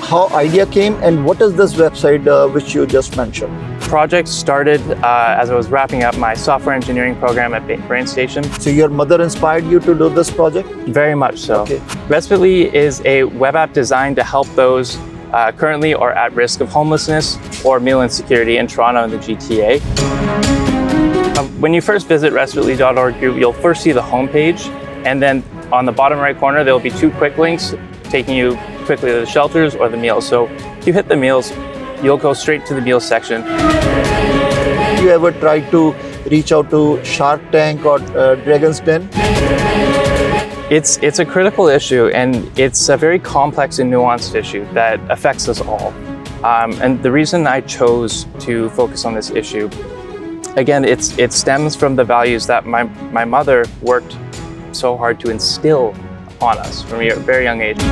how idea came and what is this website which you just mentioned? Project started as I was wrapping up my software engineering program at Brain Station. So your mother inspired you to do this project? Very much so. Okay. Respitely is a web app designed to help those currently or at risk of homelessness or meal insecurity in Toronto and the GTA. When you first visit respitly.org, you'll first see the homepage, and then on the bottom right corner, there will be two quick links taking you quickly to the shelters or the meals. So if you hit the meals, you'll go straight to the meals section. Have you ever tried to reach out to Shark Tank or Dragon's Den? It's a critical issue, and it's a very complex and nuanced issue that affects us all. And the reason I chose to focus on this issue, again, it stems from the values that my mother worked so hard to instill on us from a very young age.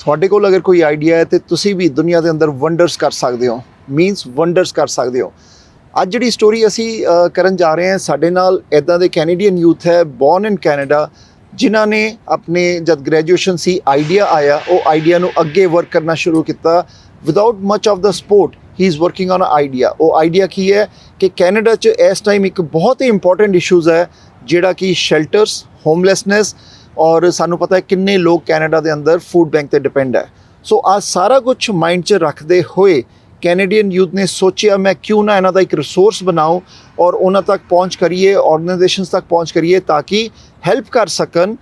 ਤੁਹਾਡੇ ਕੋਲ ਅਗਰ ਕੋਈ idea ਹੈ ਤੇ ਤੁਸੀਂ ਵੀ ਦੁਨੀਆ ਦੇ ਅੰਦਰ ਵੰਡਰਸ ਕਰ ਸਕਦੇ ਹੋ, ਮੀਨਸ ਵੰਡਰਸ ਕਰ ਸਕਦੇ ਹੋ। ਅੱਜ ਜਿਹੜੀ ਸਟੋਰੀ ਅਸੀਂ ਕਰਨ ਜਾ ਰਹੇ ਹਾਂ, ਸਾਡੇ ਨਾਲ ਇੱਦਾਂ ਦੇ ਕੈਨੇਡੀਅਨ ਯੂਥ ਹੈ ਬੌਰਨ ਇਨ ਕੈਨੇਡਾ, ਜਿਨ੍ਹਾਂ ਨੇ ਆਪਣੇ ਜਦ ਗ੍ਰੈਜੂਏਸ਼ਨ ਸੀ ਆਈਡੀਆ ਆਇਆ, ਉਹ ਆਈਡੀਆ ਨੂੰ ਅੱਗੇ ਵਰਕ ਕਰਨਾ ਸ਼ੁਰੂ ਕੀਤਾ without much of the support. He is working on idea. ਉਹ ਆਈਡੀਆ ਕੀ ਹੈ ਕਿ ਕੈਨੇਡਾ 'ਚ ਇਸ ਟਾਈਮ ਇੱਕ ਬਹੁਤ ਹੀ ਇੰਪੋਰਟੈਂਟ ਇਸ਼ੂਜ਼ ਹੈ ਜਿਹੜਾ ਕਿ ਸ਼ੈਲਟਰਸ, ਹੋਮਲੈਸਨੈਸ, ਔਰ ਸਾਨੂੰ ਪਤਾ ਹੈ ਕਿੰਨੇ ਲੋਕ ਕੈਨੇਡਾ ਦੇ ਅੰਦਰ ਫੂਡ ਬੈਂਕ 'ਤੇ ਡਿਪੈਂਡ ਹੈ। ਸੋ ਆ ਸਾਰਾ ਕੁਛ ਮਾਈਂਡ 'ਚ ਰੱਖਦੇ ਹੋਏ ਕੈਨੇਡੀਅਨ ਯੂਥ ਨੇ ਸੋਚਿਆ ਮੈਂ ਕਿਉਂ ਨਾ ਇਹਨਾਂ ਦਾ ਇੱਕ ਰਿਸੋਰਸ ਬਣਾਉਂ ਔਰ ਉਹਨਾਂ ਤੱਕ ਪਹੁੰਚ ਕਰੀਏ, ਆਰਗੇਨਾਈਜੇਸ਼ਨਸ ਤੱਕ ਪਹੁੰਚ ਕਰੀਏ ਤਾਂ ਕਿ ਹੈਲਪ ਕਰ ਸਕਣ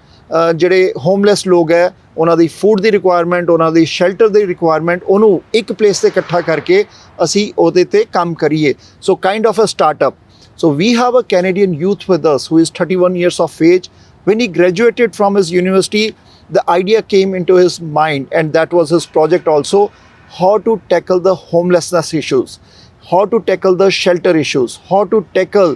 ਜਿਹੜੇ ਹੋਮਲੈਸ ਲੋਕ ਹੈ, ਉਹਨਾਂ ਦੀ ਫੂਡ ਦੀ ਰਿਕੁਆਇਰਮੈਂਟ, ਉਹਨਾਂ ਦੀ ਸ਼ੈਲਟਰ ਦੀ ਰਿਕੁਆਇਰਮੈਂਟ, ਉਹਨੂੰ ਇੱਕ ਪਲੇਸ 'ਤੇ ਇਕੱਠਾ ਕਰਕੇ ਅਸੀਂ ਉਹਦੇ 'ਤੇ ਕੰਮ ਕਰੀਏ। So kind of a startup. So we have a Canadian youth with us who is 31 years of age. When he graduated from his university, the idea came into his mind, and that was his project also, how to tackle the homelessness issues, how to tackle the shelter issues, how to tackle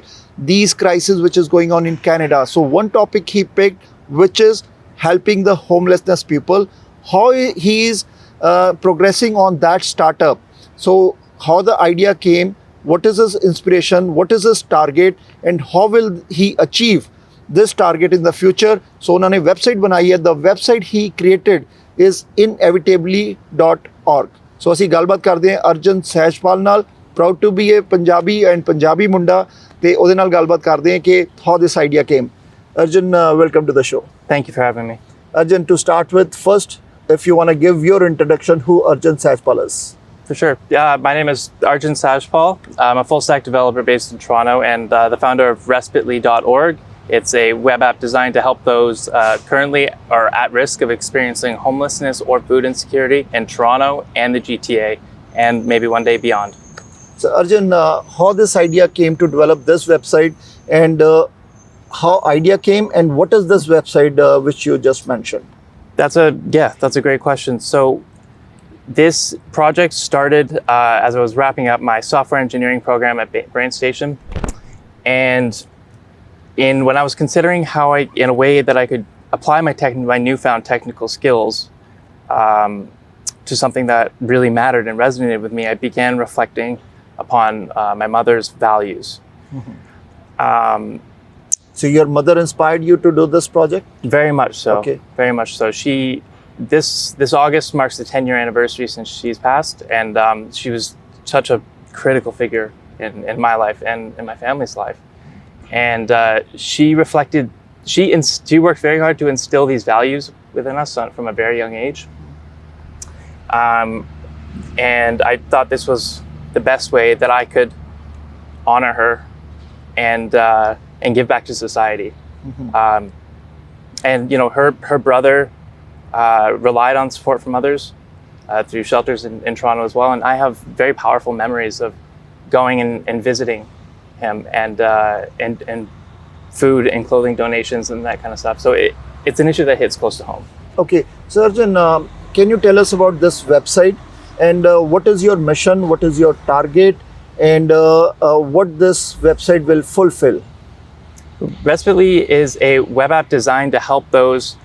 these crises which is going on in Canada. So one topic he picked, which is helping the homelessness people, how he is progressing on that startup. So how the idea came, what is his inspiration, what is his target, and how will he achieve this target in the future. So उन्होंने website बनाई है. The website he created is inevitably.org. So ਅਸੀਂ ਗੱਲਬਾਤ ਕਰਦੇ ਹਾਂ ਅਰਜਨ ਸਹਿਜਪਾਲ ਨਾਲ, proud to be a Punjabi and Punjabi ਮੁੰਡਾ, ਤੇ ਉਹਦੇ ਨਾਲ ਗੱਲਬਾਤ ਕਰਦੇ ਹਾਂ ਕਿ how this idea came. Arjun, welcome to the show. Thank you for having me. Arjun, to start with, first, if you want to give your introduction, who Arjun Sahajpal is. For sure. My name is Arjun Sajpal. I'm a full-stack developer based in Toronto and the founder of respitly.org. It's a web app designed to help those currently or at risk of experiencing homelessness or food insecurity in Toronto and the GTA, and maybe one day beyond. So Arjun, how this idea came to develop this website, and how idea came, and what is this website which you just mentioned? That's a great question. So this project started as I was wrapping up my software engineering program at Brain Station, and when I was considering how in a way that I could apply my newfound technical skills to something that really mattered and resonated with me, I began reflecting upon my mother's values. Mm-hmm. So your mother inspired you to do this project? Very much so. Okay. Very much so. This August marks the 10-year anniversary since she's passed, and she was such a critical figure in my life and in my family's life. And she worked very hard to instill these values within us from a very young age. And I thought this was the best way that I could honor her and give back to society. Mm-hmm. And her brother relied on support from others through shelters in Toronto as well. And I have very powerful memories of going and visiting him, and food and clothing donations and that kind of stuff. So it's an issue that hits close to home. Okay. So Arjun, can you tell us about this website, and what is your mission, what is your target, and what this website will fulfill? Respitly is a web app designed to help those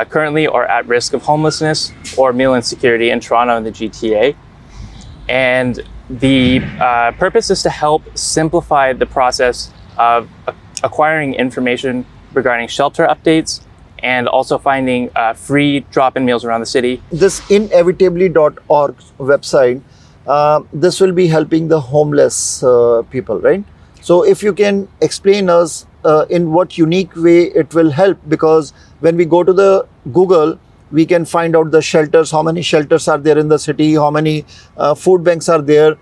currently or at risk of homelessness or meal insecurity in Toronto and the GTA. And the purpose is to help simplify the process of acquiring information regarding shelter updates and also finding free drop-in meals around the city. This inevitably.org website, this will be helping the homeless people, right? So if you can explain us in what unique way it will help, because when we go to the Google, we can find out the shelters, how many shelters are there in the city, how many food banks are there.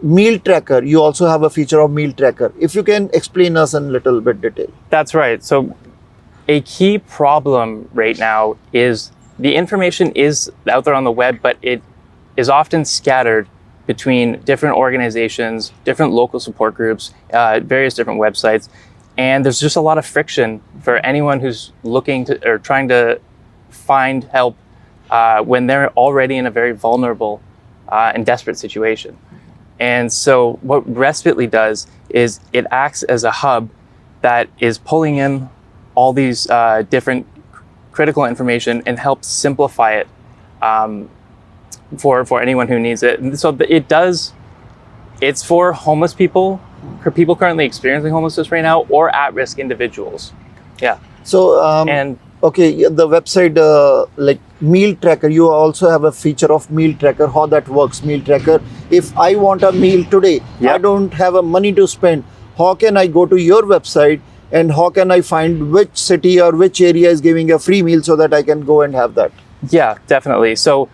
Meal tracker, you also have a feature of meal tracker. If you can explain us in little bit detail. That's right. So a key problem right now is the information is out there on the web, but it is often scattered between different organizations, different local support groups, various different websites. And there's just a lot of friction for anyone who's looking to or trying to find help when they're already in a very vulnerable and desperate situation. And so what Respitely does is it acts as a hub that is pulling in all these different critical information and helps simplify it for anyone who needs it. And so it's for homeless people, for people currently experiencing homelessness right now, or at-risk individuals. Yeah. So, and okay, the website, like meal tracker, you also have a feature of meal tracker, how that works, meal tracker. If I want a meal today, I don't have a money to spend, how can I go to your website and how can I find which city or which area is giving a free meal so that I can go and have that? Yeah, definitely. So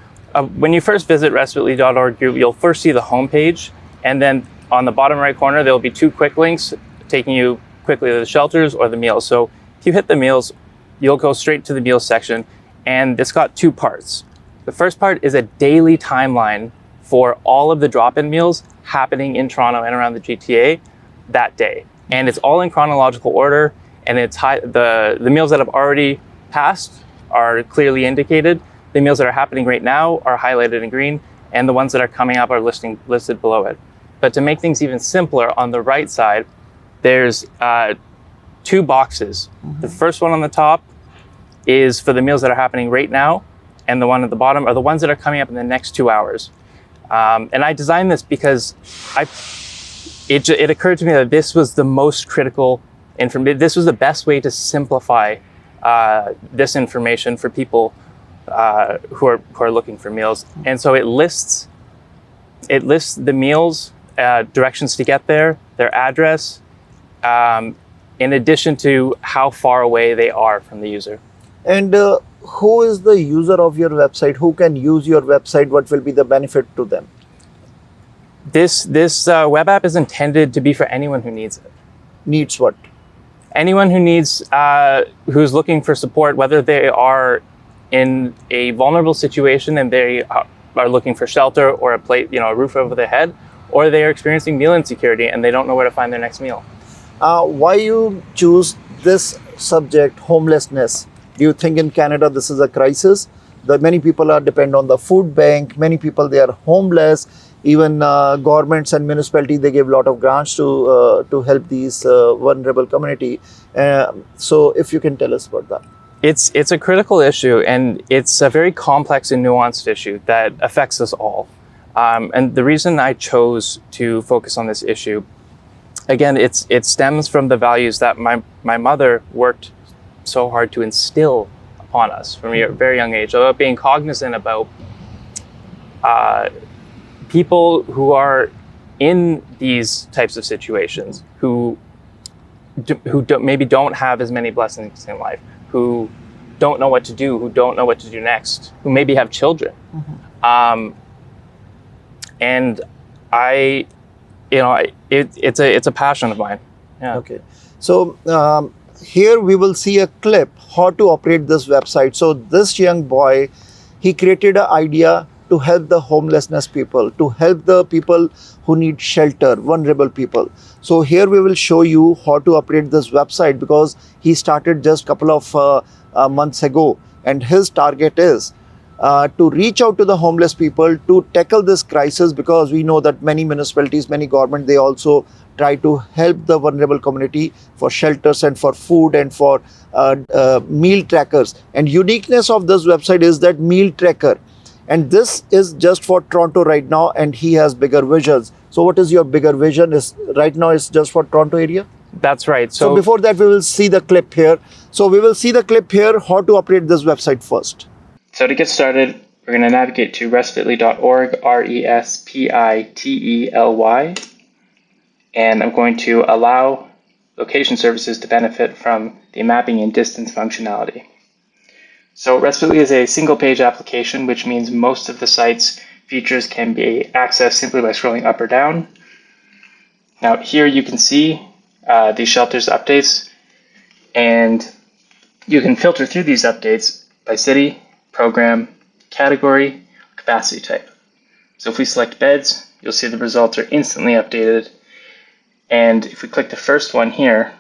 when you first visit respitely.org, you'll first see the homepage, and then on the bottom right corner, there'll be 2 quick links taking you quickly to the shelters or the meals. So if you hit the meals, you'll go straight to the meals section, and it's got 2 parts. The first part is a daily timeline for all of the drop-in meals happening in Toronto and around the GTA that day. And it's all in chronological order, and it's the meals that have already passed are clearly indicated. The meals that are happening right now are highlighted in green, and the ones that are coming up are listed below it. But to make things even simpler, on the right side, there's 2 boxes. The first one on the top is for the meals that are happening right now, and the one at the bottom are the ones that are coming up in the next 2 hours. And I designed this because it occurred to me that this was the most critical information. This was the best way to simplify this information for people who are looking for meals. And so it lists the meals, directions to get there, their address, in addition to how far away they are from the user. And who is the user of your website? Who can use your website? What will be the benefit to them? This web app is intended to be for anyone who needs it. Needs what? Anyone who needs, who's looking for support, whether they are in a vulnerable situation and they are looking for shelter or a roof over their head, or they are experiencing meal insecurity and they don't know where to find their next meal. Why you choose this subject, homelessness? Do you think in Canada this is a crisis? That many people are dependent on the food bank. Many people, they are homeless. Even governments and municipalities, they give a lot of grants to help these vulnerable community. So if you can tell us about that. It's a critical issue, and it's a very complex and nuanced issue that affects us all. And the reason I chose to focus on this issue, again, it stems from the values that my mother worked so hard to instill upon us from a very young age, about being cognizant about people who are in these types of situations, who maybe don't have as many blessings in life, who don't know what to do, who don't know what to do next, who maybe have children. And it's a passion of mine. Yeah. Okay. So here we will see a clip how to operate this website. So this young boy, he created an idea to help the homelessness people, to help the people who need shelter, vulnerable people. So here we will show you how to operate this website, because he started just a couple of months ago, and his target is to reach out to the homeless people to tackle this crisis, because we know that many municipalities, many government, they also try to help the vulnerable community for shelters and for food and for meal trackers. And uniqueness of this website is that meal tracker. And this is just for Toronto right now, and he has bigger visions. So what is your bigger vision? Is right now it's just for Toronto area? That's right. So before that, we will see the clip here. So we will see the clip here, how to operate this website first. So to get started, we're going to navigate to respitly.org, RESPITELY, and I'm going to allow location services to benefit from the mapping and distance functionality. So Respitly is a single-page application, which means most of the site's features can be accessed simply by scrolling up or down. Now here you can see the shelter's updates, and you can filter through these updates by city, program, category, capacity type. So if we select beds, you'll see the results are instantly updated. And if we click the first one here,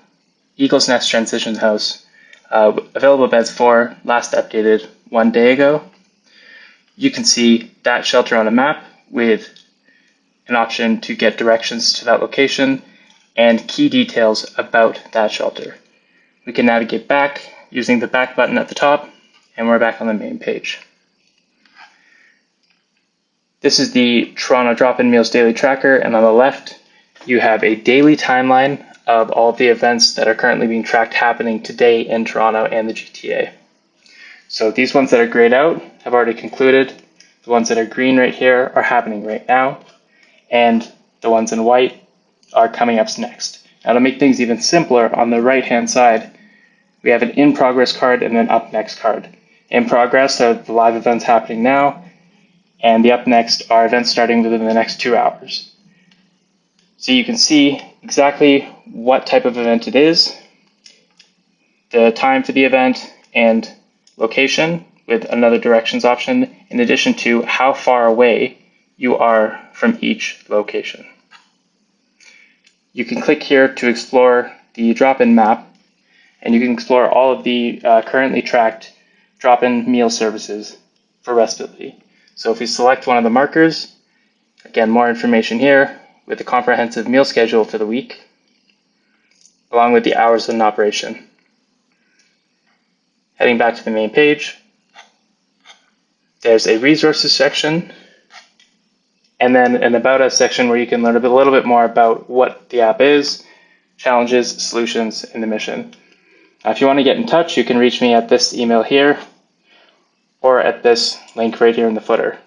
Eagle's Nest Transition House, available beds for, last updated 1 day ago, you can see that shelter on a map with an option to get directions to that location and key details about that shelter. We can navigate back using the back button at the top, and we're back on the main page. This is the Toronto Drop-In Meals Daily Tracker, and on the left, you have a daily timeline of all of the events that are currently being tracked happening today in Toronto and the GTA. So these ones that are grayed out have already concluded. The ones that are green right here are happening right now, and the ones in white are coming up next. Now to make things even simpler, on the right-hand side, we have an in progress card and an up next card. In progress are the live events happening now, and the up next are events starting within the next 2 hours. So you can see exactly what type of event it is, the time for the event, and location with another directions option, in addition to how far away you are from each location. You can click here to explore the drop-in map, and you can explore all of the currently tracked drop-in meal services for Respitly. So if we select one of the markers, again, more information here with the comprehensive meal schedule for the week, along with the hours in operation. Heading back to the main page, there's a resources section, and then an About Us section where you can learn a little bit more about what the app is, challenges, solutions, and the mission. If you want to get in touch, you can reach me at this email here or at this link right here in the footer.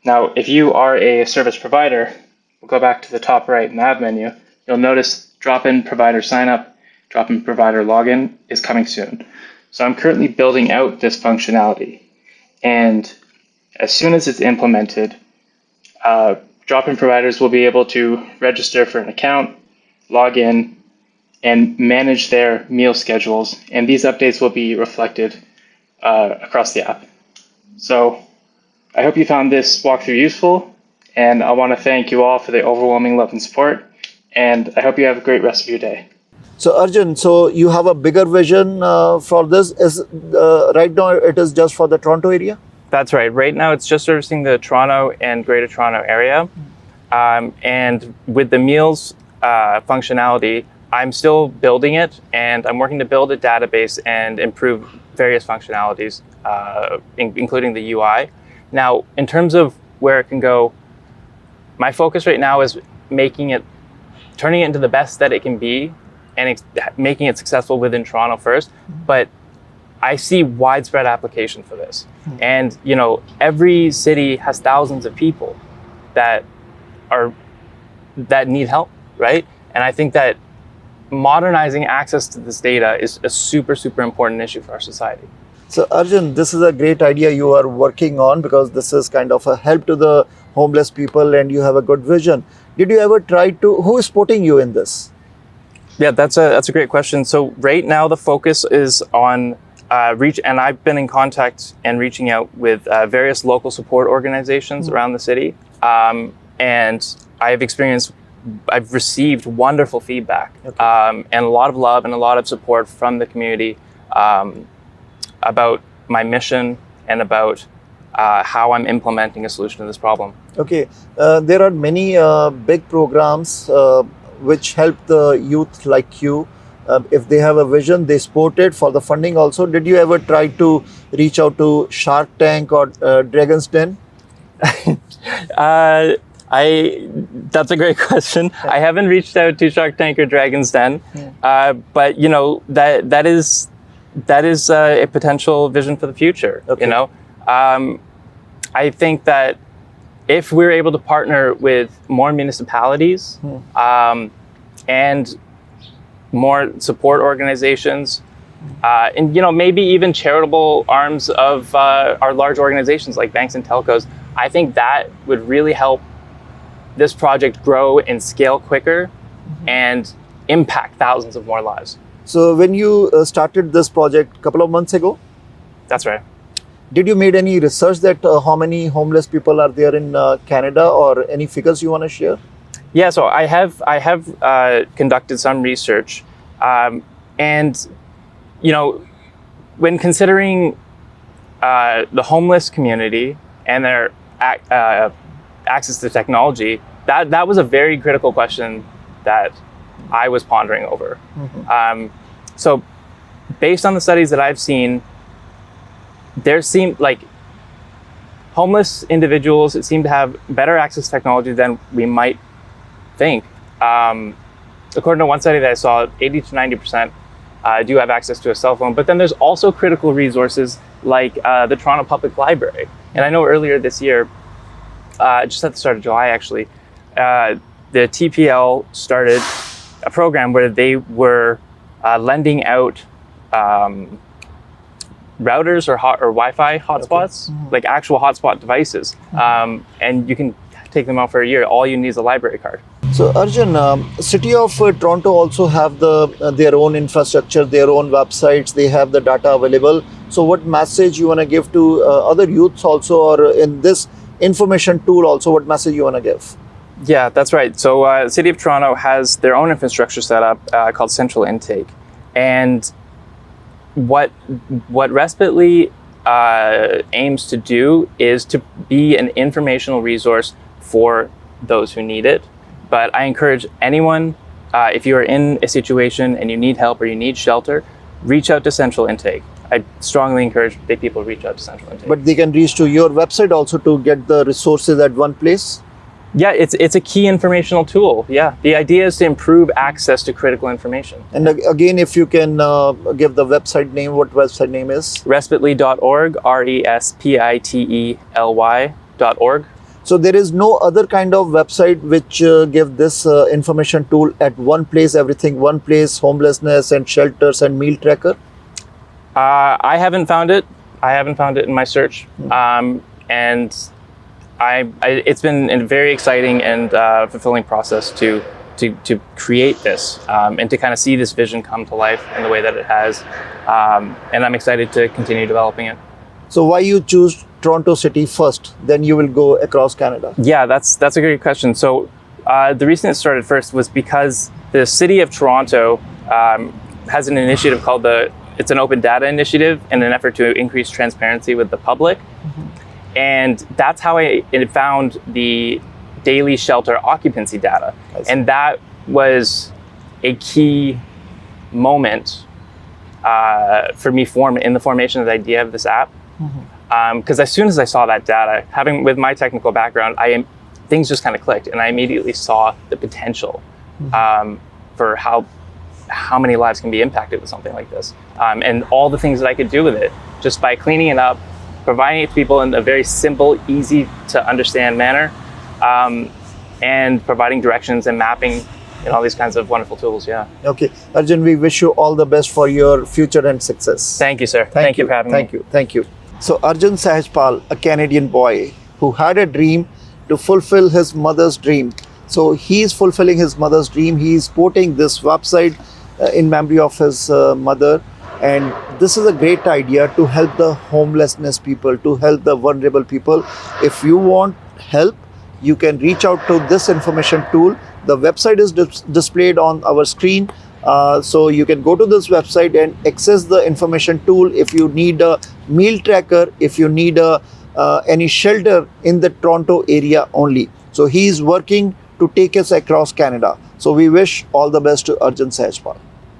Now, if you are a service provider, we'll go back to the top right in the nav menu. You'll notice drop-in provider sign-up, drop-in provider login is coming soon. So I'm currently building out this functionality. And as soon as it's implemented, drop-in providers will be able to register for an account, log in, and manage their meal schedules. And these updates will be reflected across the app. So I hope you found this walkthrough useful, and I want to thank you all for the overwhelming love and support, and I hope you have a great rest of your day. So Arjun, so you have a bigger vision for this. Is right now it is just for the Toronto area? That's right. Right now it's just servicing the Toronto and Greater Toronto area. And with the meals functionality, I'm still building it, and I'm working to build a database and improve various functionalities, including the UI. Now, in terms of where it can go, my focus right now is turning it into the best that it can be, and making it successful within Toronto first. But I see widespread application for this. And every city has thousands of people that need help, right? And I think that modernizing access to this data is a super, super important issue for our society. So Arjun, this is a great idea you are working on, because this is kind of a help to the homeless people and you have a good vision. Did you ever try to, who is supporting you in this? Yeah, that's a great question. So right now the focus is on and I've been in contact and reaching out with various local support organizations around the city. And I've received wonderful feedback, and a lot of love and a lot of support from the community about my mission and about how I'm implementing a solution to this problem. Okay, there are many big programs which help the youth like you. If they have a vision, they support it for the funding also. Did you ever try to reach out to Shark Tank or Dragon's Den? That's a great question. I haven't reached out to Shark Tank or Dragon's Den, but that is that is a potential vision for the future. Okay. You know, I think that if we're able to partner with more municipalities and more support organizations, and maybe even charitable arms of our large organizations like banks and telcos, I think that would really help this project grow and scale quicker and impact thousands of more lives. So when you started this project a couple of months ago, That's right. did you made any research that how many homeless people are there in Canada, or any figures you want to share? Yeah, so I have conducted some research, and when considering the homeless community and their access to technology, that was a very critical question that I was pondering over. So based on the studies that I've seen, there seemed like homeless individuals seem to have better access to technology than we might think. According to one study that I saw, 80 to 90% do have access to a cell phone, but then there's also critical resources like the Toronto Public Library. And I know earlier this year, just at the start of July actually, the TPL started a program where they were lending out routers or Wi-Fi hotspots, like actual hotspot devices, and you can take them out for a year. All you need is a library card. So Arjun, City of Toronto also have their own infrastructure, their own websites, they have the data available. So what message you want to give to other youths also, or in this information tool also, what message you want to give? Yeah, that's right. So the City of Toronto has their own infrastructure set up called Central Intake. And what Respitely aims to do is to be an informational resource for those who need it. But I encourage anyone, if you are in a situation and you need help or you need shelter, reach out to Central Intake. I strongly encourage that people reach out to Central Intake. But they can reach to your website also to get the resources at one place? Yeah, it's a key informational tool. Yeah, the idea is to improve access to critical information. And again, if you can give the website name, what website name is? Respitly.org, RESPITELY.org. So there is no other kind of website which give this information tool at one place, everything one place, homelessness and shelters and meal tracker? I haven't found it. I haven't found it in my search. And it's been a very exciting and fulfilling process to create this and to kind of see this vision come to life in the way that it has. And I'm excited to continue developing it. So why you choose Toronto City first, then you will go across Canada? Yeah, that's a great question. So the reason it started first was because the City of Toronto has an initiative called it's an open data initiative in an effort to increase transparency with the public. And that's how I found the daily shelter occupancy data. And that was a key moment for me in the formation of the idea of this app. Because as soon as I saw that data, with my technical background, things just kind of clicked, and I immediately saw the potential for how many lives can be impacted with something like this, and all the things that I could do with it just by cleaning it up, providing it to people in a very simple, easy to understand manner, and providing directions and mapping and all these kinds of wonderful tools. Yeah. Okay, Arjun, we wish you all the best for your future and success. Thank you, sir. Thank you for having me. Thank you. So Arjun Sahajpal, a Canadian boy who had a dream to fulfill his mother's dream. So he is fulfilling his mother's dream. He is supporting this website in memory of his mother. And this is a great idea to help the homelessness people, to help the vulnerable people. If you want help, you can reach out to this information tool. The website is displayed on our screen. So you can go to this website and access the information tool if you need a meal tracker, if you need any shelter in the Toronto area only. So he is working to take us across Canada. So we wish all the best to Arjun Sahajpal.